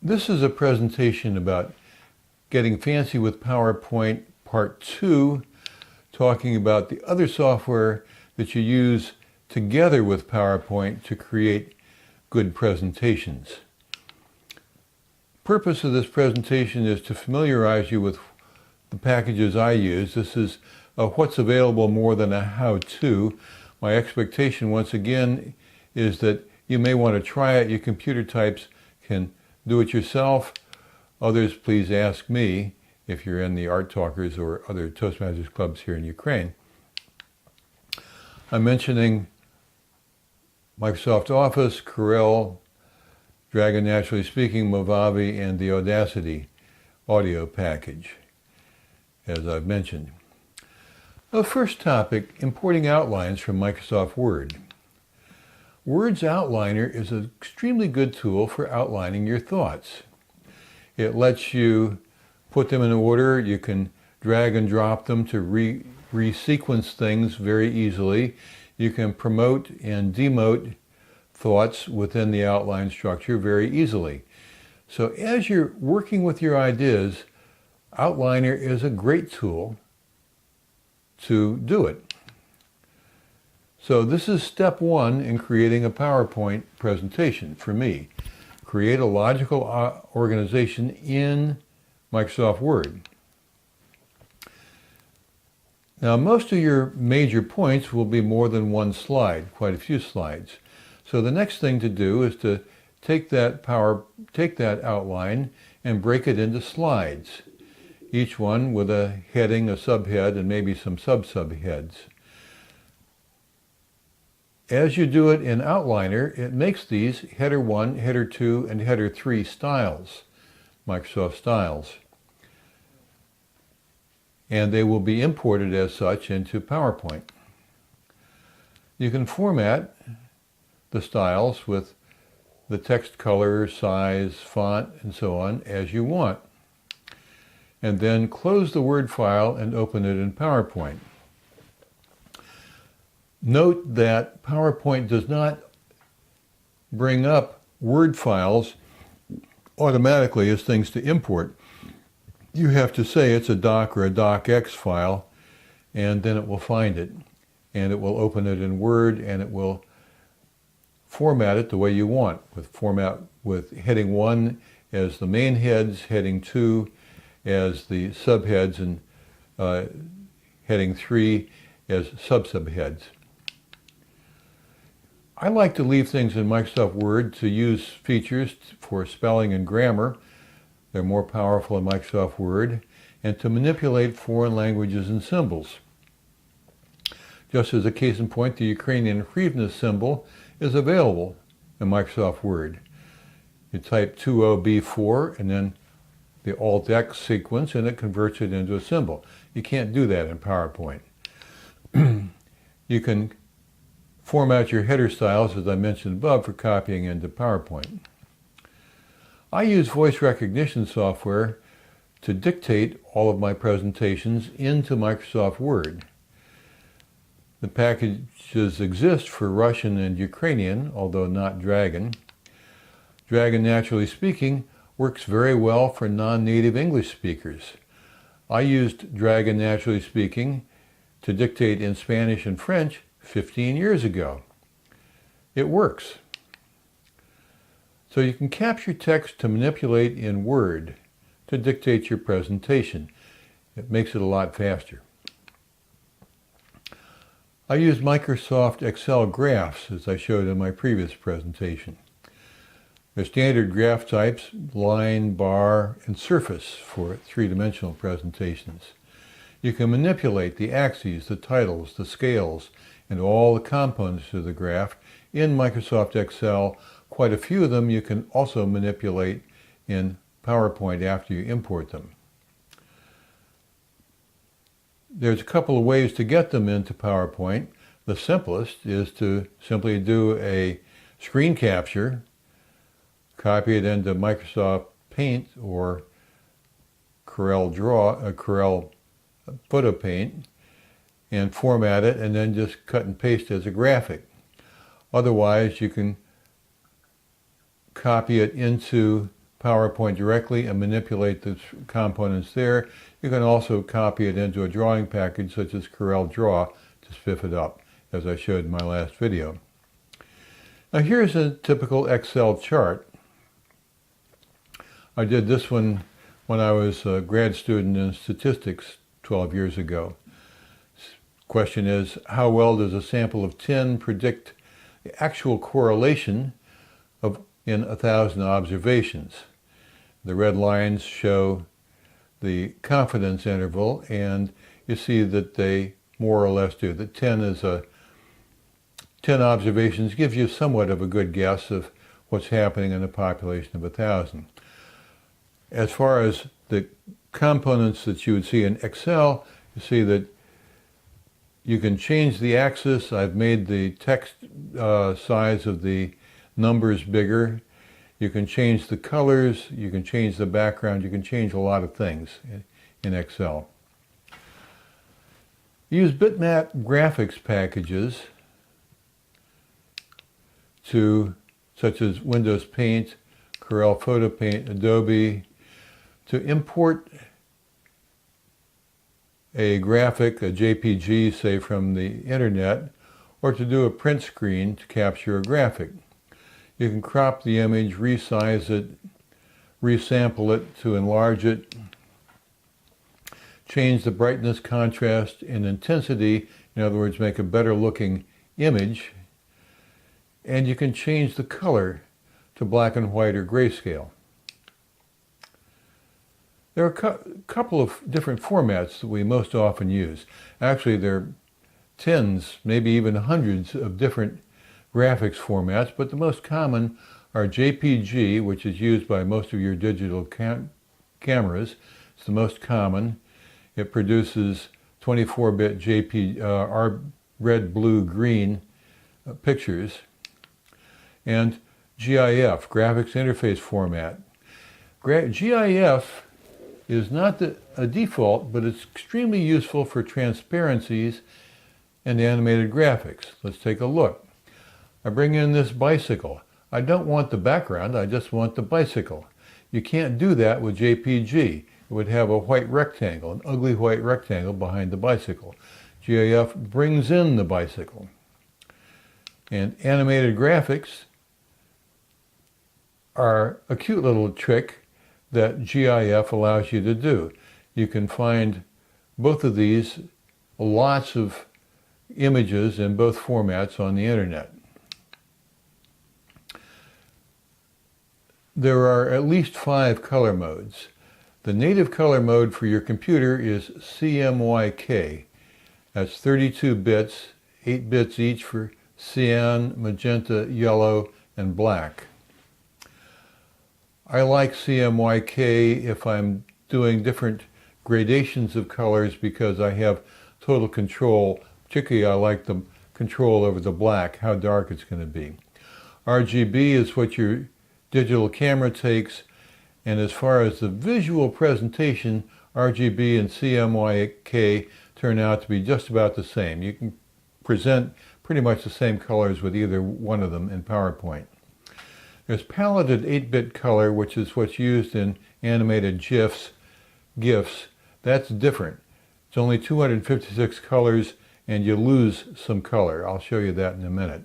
This is a presentation about getting fancy with PowerPoint Part 2, talking about the other software that you use together with PowerPoint to create good presentations. Purpose of this presentation is to familiarize you with the packages I use. This is what's available more than a how-to. My expectation, once again, is that you may want to try it. Your computer types can do it yourself. Others, please ask me if you're in the Art Talkers or other Toastmasters clubs here in Ukraine. I'm mentioning Microsoft Office, Corel, Dragon Naturally Speaking, Movavi, and the Audacity audio package, as I've mentioned. The first topic, importing outlines from Microsoft Word. Word's Outliner is an extremely good tool for outlining your thoughts. It lets you put them in order. You can drag and drop them to resequence things very easily. You can promote and demote thoughts within the outline structure very easily. So as you're working with your ideas, Outliner is a great tool to do it. So this is step one in creating a PowerPoint presentation for me. Create a logical organization in Microsoft Word. Now, most of your major points will be more than one slide, quite a few slides. So the next thing to do is to take that outline and break it into slides, each one with a heading, a subhead, and maybe some sub-subheads. As you do it in Outliner, it makes these Header 1, Header 2, and Header 3 styles, Microsoft styles. And they will be imported as such into PowerPoint. You can format the styles with the text color, size, font, and so on as you want. And then close the Word file and open it in PowerPoint. Note that PowerPoint does not bring up Word files automatically as things to import. You have to say it's a doc or a docx file, and then it will find it. And it will open it in Word, and it will format it the way you want, with heading 1 as the main heads, heading 2 as the subheads, and heading 3 as sub-subheads. I like to leave things in Microsoft Word to use features for spelling and grammar. They're more powerful in Microsoft Word, and to manipulate foreign languages and symbols. Just as a case in point, the Ukrainian hryvnia symbol is available in Microsoft Word. You type 20B4 and then the Alt-X sequence, and it converts it into a symbol. You can't do that in PowerPoint. You can format your header styles, as I mentioned above, for copying into PowerPoint. I use voice recognition software to dictate all of my presentations into Microsoft Word. The packages exist for Russian and Ukrainian, although not Dragon. Dragon Naturally Speaking works very well for non-native English speakers. I used Dragon Naturally Speaking to dictate in Spanish and French 15 years ago. It works. So you can capture text to manipulate in Word to dictate your presentation. It makes it a lot faster. I use Microsoft Excel graphs, as I showed in my previous presentation. They're standard graph types, line, bar, and surface for three-dimensional presentations. You can manipulate the axes, the titles, the scales, and all the components of the graph in Microsoft Excel. Quite a few of them you can also manipulate in PowerPoint after you import them. There's a couple of ways to get them into PowerPoint. The simplest is to simply do a screen capture, copy it into Microsoft Paint or Corel Photo Paint, and format it, and then just cut and paste as a graphic. Otherwise, you can copy it into PowerPoint directly and manipulate the components there. You can also copy it into a drawing package such as Corel Draw to spiff it up, as I showed in my last video. Now here's a typical Excel chart. I did this one when I was a grad student in statistics 12 years ago. Question is, how well does a sample of 10 predict the actual correlation in 1,000 observations? The red lines show the confidence interval, and you see that they more or less do. The 10 observations gives you somewhat of a good guess of what's happening in a population of 1,000. As far as the components that you would see in Excel, you see that you can change the axis. I've made the text size of the numbers bigger. You can change the colors, you can change the background, you can change a lot of things in Excel. Use Bitmap graphics packages such as Windows Paint, Corel Photo Paint, Adobe, to import a graphic, a JPG, say from the internet, or to do a print screen to capture a graphic. You can crop the image, resize it, resample it to enlarge it, change the brightness, contrast, and intensity, in other words, make a better looking image, and you can change the color to black and white or grayscale. There are a couple of different formats that we most often use. Actually, there are tens, maybe even hundreds of different graphics formats, but the most common are JPG, which is used by most of your digital cameras. It's the most common. It produces 24-bit JPG, red, blue, green pictures. And GIF, Graphics Interface Format. GIF is not a default, but it's extremely useful for transparencies and animated graphics. Let's take a look. I bring in this bicycle. I don't want the background, I just want the bicycle. You can't do that with JPG. It would have a white rectangle, an ugly white rectangle behind the bicycle. GIF brings in the bicycle. And animated graphics are a cute little trick that GIF allows you to do. You can find both of these, lots of images in both formats on the internet. There are at least 5 color modes. The native color mode for your computer is CMYK. That's 32 bits, 8 bits each for cyan, magenta, yellow, and black. I like CMYK if I'm doing different gradations of colors because I have total control. Particularly, I like the control over the black, how dark it's going to be. RGB is what your digital camera takes, and as far as the visual presentation, RGB and CMYK turn out to be just about the same. You can present pretty much the same colors with either one of them in PowerPoint. There's paletted 8-bit color, which is what's used in animated GIFs. That's different. It's only 256 colors, and you lose some color. I'll show you that in a minute.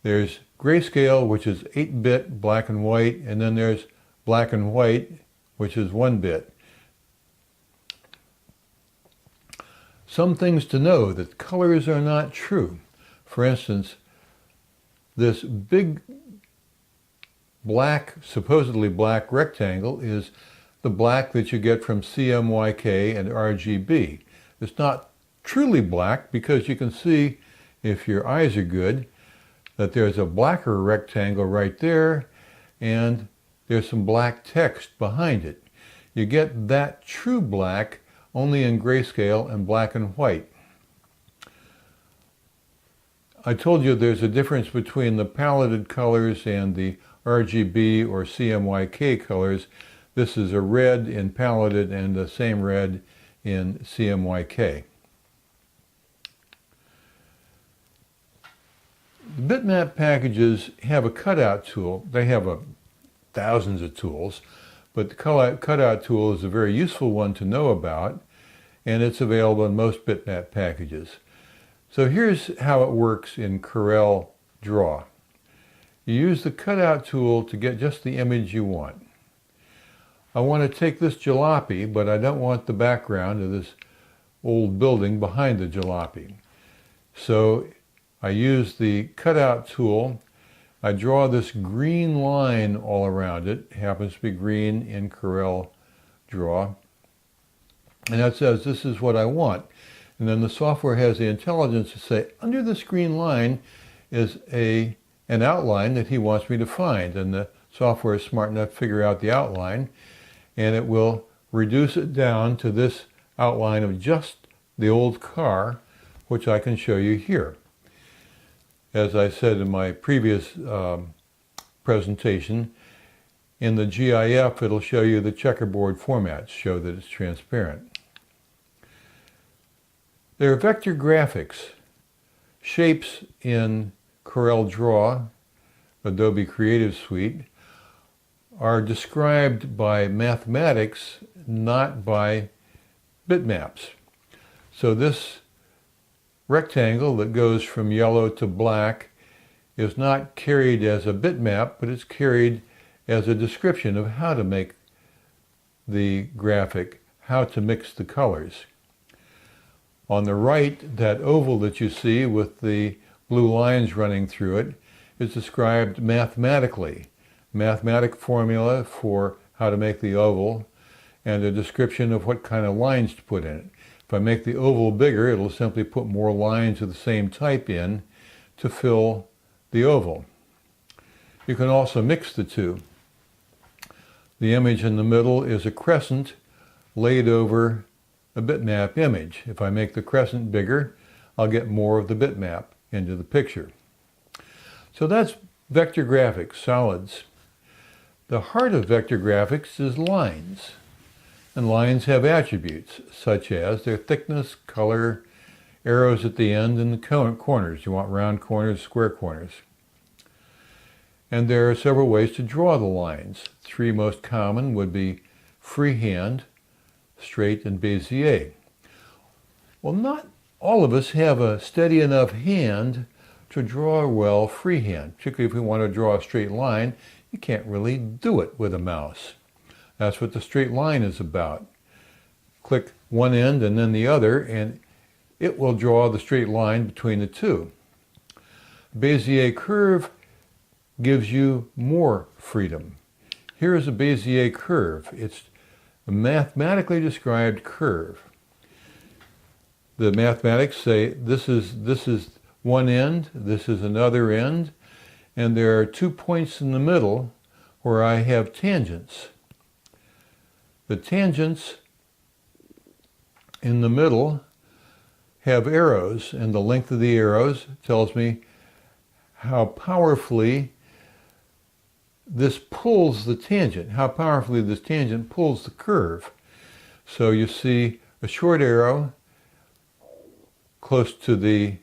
There's grayscale, which is 8-bit, black and white, and then there's black and white, which is 1-bit. Some things to know, that colors are not true. For instance, this big black, supposedly black rectangle is the black that you get from CMYK and RGB. It's not truly black because you can see, if your eyes are good, that there's a blacker rectangle right there and there's some black text behind it. You get that true black only in grayscale and black and white. I told you there's a difference between the paletted colors and the RGB or CMYK colors. This is a red in paletted and the same red in CMYK. The Bitmap packages have a cutout tool. They have a thousands of tools, but the cutout tool is a very useful one to know about, and it's available in most bitmap packages. So here's how it works in Corel Draw. You use the cutout tool to get just the image you want. I want to take this jalopy, but I don't want the background of this old building behind the jalopy. So I use the cutout tool. I draw this green line all around it. It happens to be green in Corel Draw. And that says this is what I want. And then the software has the intelligence to say, under this green line is an outline that he wants me to find. And the software is smart enough to figure out the outline, and it will reduce it down to this outline of just the old car, which I can show you here. As I said in my previous presentation, in the GIF it'll show you the checkerboard formats, show that it's transparent. There are vector graphics. Shapes in Corel Draw, Adobe Creative Suite, are described by mathematics, not by bitmaps. So this rectangle that goes from yellow to black is not carried as a bitmap, but it's carried as a description of how to make the graphic, how to mix the colors. On the right, that oval that you see with the blue lines running through it is described mathematically. Mathematic formula for how to make the oval, and a description of what kind of lines to put in it. If I make the oval bigger, it'll simply put more lines of the same type in to fill the oval. You can also mix the two. The image in the middle is a crescent laid over a bitmap image. If I make the crescent bigger, I'll get more of the bitmap into the picture. So that's vector graphics, solids. The heart of vector graphics is lines. And lines have attributes, such as their thickness, color, arrows at the end, and the corners. You want round corners, square corners. And there are several ways to draw the lines. Three most common would be freehand, straight, and Bezier. Well, not all of us have a steady enough hand to draw well freehand. Particularly if we want to draw a straight line, you can't really do it with a mouse. That's what the straight line is about. Click one end and then the other, and it will draw the straight line between the two. Bezier curve gives you more freedom. Here is a Bezier curve. It's a mathematically described curve. The mathematics say this is one end, this is another end, and there are 2 points in the middle where I have tangents. The tangents in the middle have arrows, and the length of the arrows tells me how powerfully this pulls the tangent, how powerfully this tangent pulls the curve. So you see a short arrow close to the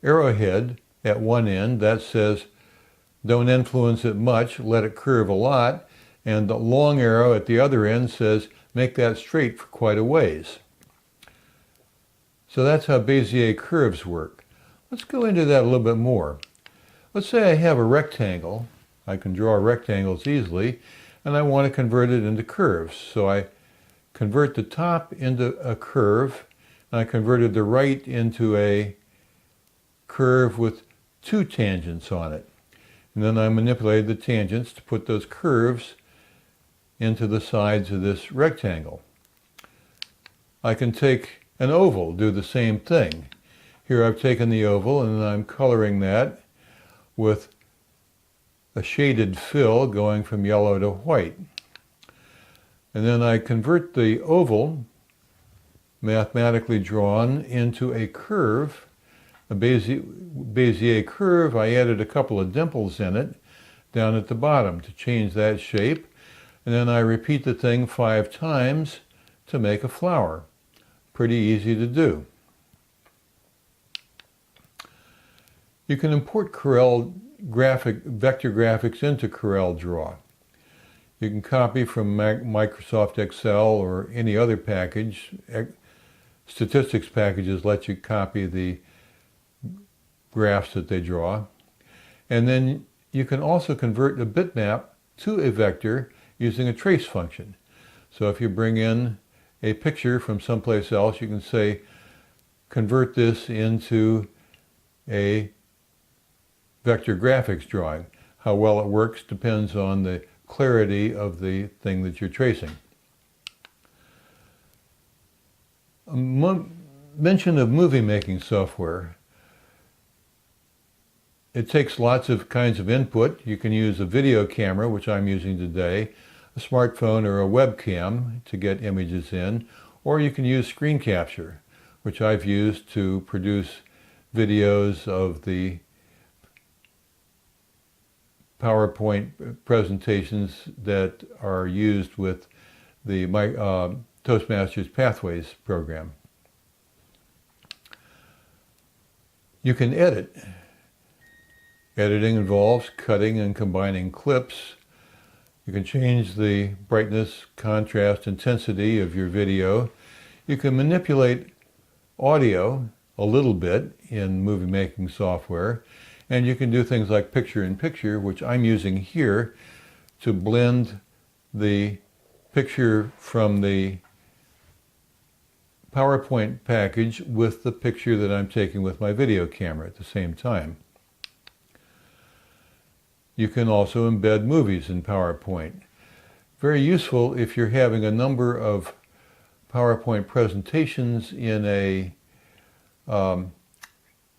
arrowhead at one end that says don't influence it much, let it curve a lot, and the long arrow at the other end says make that straight for quite a ways. So that's how Bezier curves work. Let's go into that a little bit more. Let's say I have a rectangle. I can draw rectangles easily, and I want to convert it into curves. So I convert the top into a curve, and I converted the right into a curve with 2 tangents on it. And then I manipulated the tangents to put those curves into the sides of this rectangle. I can take an oval, do the same thing. Here I've taken the oval and I'm coloring that with a shaded fill going from yellow to white. And then I convert the oval, mathematically drawn, into a curve, a Bezier curve. I added a couple of dimples in it down at the bottom to change that shape. And then I repeat the thing 5 times to make a flower. Pretty easy to do. You can import Corel vector graphics into Corel Draw. You can copy from Microsoft Excel or any other package. Statistics packages let you copy the graphs that they draw. And then you can also convert a bitmap to a vector using a trace function. So if you bring in a picture from someplace else, you can say, convert this into a vector graphics drawing. How well it works depends on the clarity of the thing that you're tracing. Mention of movie making software. It takes lots of kinds of input. You can use a video camera, which I'm using today, a smartphone or a webcam to get images in, or you can use screen capture, which I've used to produce videos of the PowerPoint presentations that are used with the Toastmasters Pathways program. You can edit. Editing involves cutting and combining clips. You can change the brightness, contrast, intensity of your video. You can manipulate audio a little bit in movie-making software, and you can do things like picture-in-picture, which I'm using here to blend the picture from the PowerPoint package with the picture that I'm taking with my video camera at the same time. You can also embed movies in PowerPoint. Very useful if you're having a number of PowerPoint presentations in a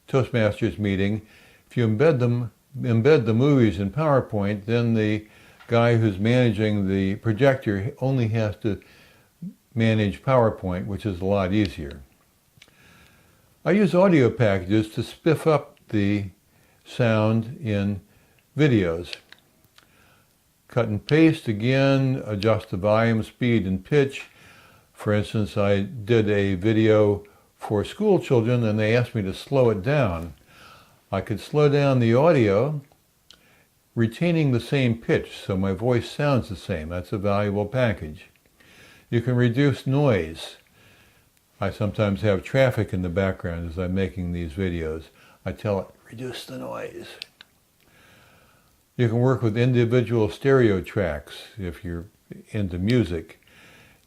Toastmasters meeting. If you embed the movies in PowerPoint, then the guy who's managing the projector only has to manage PowerPoint, which is a lot easier. I use audio packages to spiff up the sound in videos. Cut and paste again, adjust the volume, speed, and pitch. For instance, I did a video for school children and they asked me to slow it down. I could slow down the audio, retaining the same pitch, so my voice sounds the same. That's a valuable package. You can reduce noise. I sometimes have traffic in the background as I'm making these videos. I tell it, reduce the noise. You can work with individual stereo tracks if you're into music.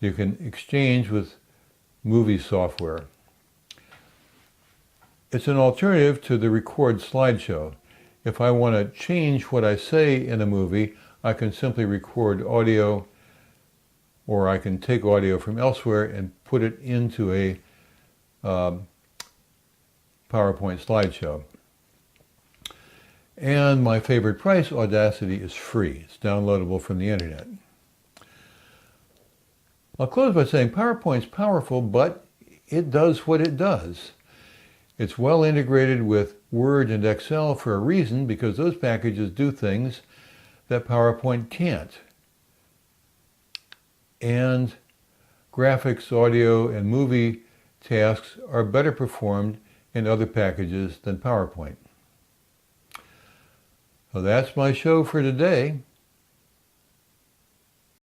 You can exchange with movie software. It's an alternative to the record slideshow. If I want to change what I say in a movie, I can simply record audio, or I can take audio from elsewhere and put it into a PowerPoint slideshow. And my favorite price, Audacity, is free. It's downloadable from the internet. I'll close by saying PowerPoint's powerful, but it does what it does. It's well integrated with Word and Excel for a reason, because those packages do things that PowerPoint can't. And graphics, audio, and movie tasks are better performed in other packages than PowerPoint. So that's my show for today.